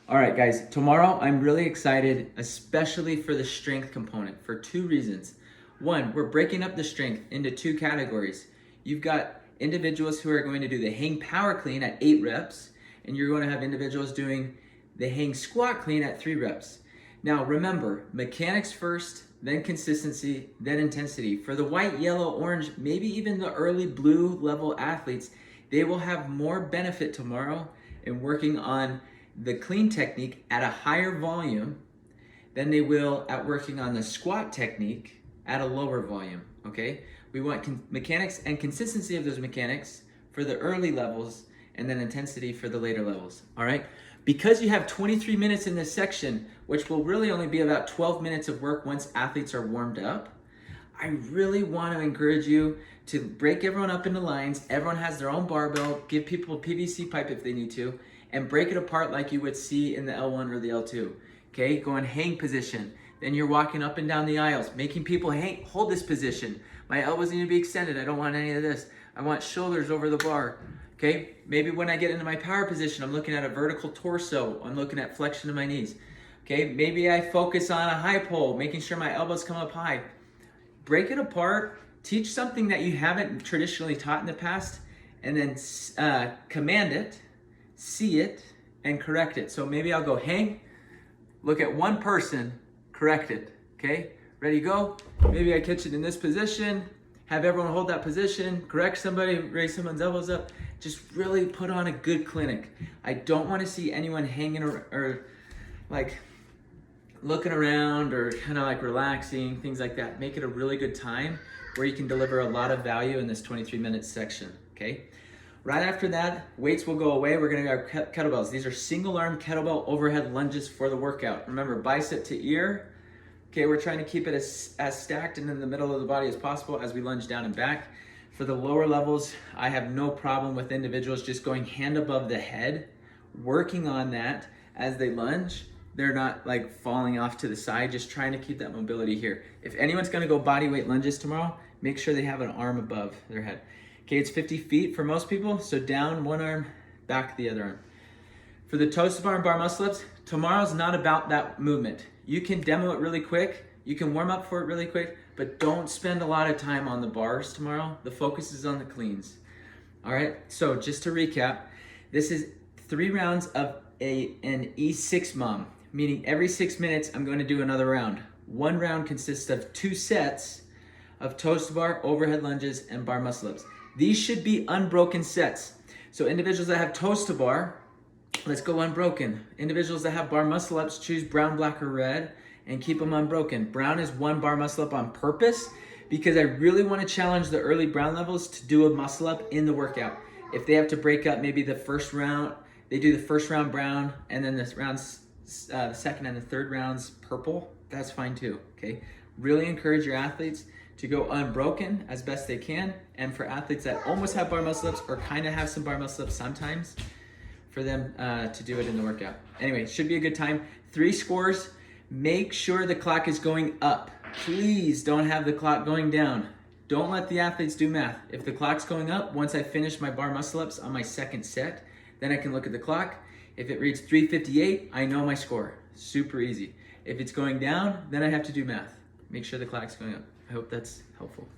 All right, guys, tomorrow I'm really excited, especially for the strength component for two reasons. One, we're breaking up the strength into two categories. You've got individuals who are going to do the hang power clean at 8 reps, and you're going to have individuals doing the hang squat clean at 3 reps. Now, remember, mechanics first, then consistency, then intensity. For the white, yellow, orange, maybe even the early blue level athletes, they will have more benefit tomorrow in working on the clean technique at a higher volume than they will at working on the squat technique at a lower volume, okay? We want mechanics and consistency of those mechanics for the early levels and then intensity for the later levels, all right? Because you have 23 minutes in this section, which will really only be about 12 minutes of work once athletes are warmed up, I really want to encourage you to break everyone up into lines. Everyone has their own barbell. Give people a PVC pipe if they need to, and break it apart like you would see in the L1 or the L2. Okay, go in hang position. Then you're walking up and down the aisles, making people hold this position. My elbows need to be extended. I don't want any of this. I want shoulders over the bar. Okay, maybe when I get into my power position, I'm looking at a vertical torso. I'm looking at flexion of my knees. Okay, maybe I focus on a high pull, making sure my elbows come up high. Break it apart, teach something that you haven't traditionally taught in the past, and then command it, see it, and correct it. So maybe I'll go hang, look at one person, correct it, okay? Ready, go? Maybe I catch it in this position, have everyone hold that position, correct somebody, raise someone's elbows up. Just really put on a good clinic. I don't want to see anyone hanging or like looking around or kind of like relaxing, things like that. Make it a really good time where you can deliver a lot of value in this 23-minute section, okay? Right after that, weights will go away. We're gonna go kettlebells. These are single arm kettlebell overhead lunges for the workout. Remember, bicep to ear. Okay, we're trying to keep it as stacked and in the middle of the body as possible as we lunge down and back. For the lower levels, I have no problem with individuals just going hand above the head, working on that as they lunge. They're not like falling off to the side, just trying to keep that mobility here. If anyone's gonna go body weight lunges tomorrow, make sure they have an arm above their head. Okay, it's 50 feet for most people, so down one arm, back the other arm. For the toes to bar and bar muscle ups, tomorrow's not about that movement. You can demo it really quick, you can warm up for it really quick, but don't spend a lot of time on the bars tomorrow. The focus is on the cleans. All right, so just to recap, this is 3 rounds of an E6 mom, meaning every 6 minutes I'm going to do another round. One round consists of 2 sets of toes to bar, overhead lunges, and bar muscle ups. These should be unbroken sets. So individuals that have toes to bar, let's go unbroken. Individuals that have bar muscle ups, choose brown, black, or red, and keep them unbroken. Brown is 1 bar muscle up on purpose because I really want to challenge the early brown levels to do a muscle up in the workout. If they have to break up maybe the first round, they do the first round brown, and then the second and the third rounds purple, that's fine too, okay? Really encourage your athletes to go unbroken as best they can, and for athletes that almost have bar muscle ups or kind of have some bar muscle ups sometimes, for them to do it in the workout. Anyway, should be a good time. 3 scores. Make sure the clock is going up. Please don't have the clock going down. Don't let the athletes do math. If the clock's going up, once I finish my bar muscle ups on my second set, then I can look at the clock. If it reads 3:58, I know my score. Super easy. If it's going down, then I have to do math. Make sure the clock's going up. I hope that's helpful.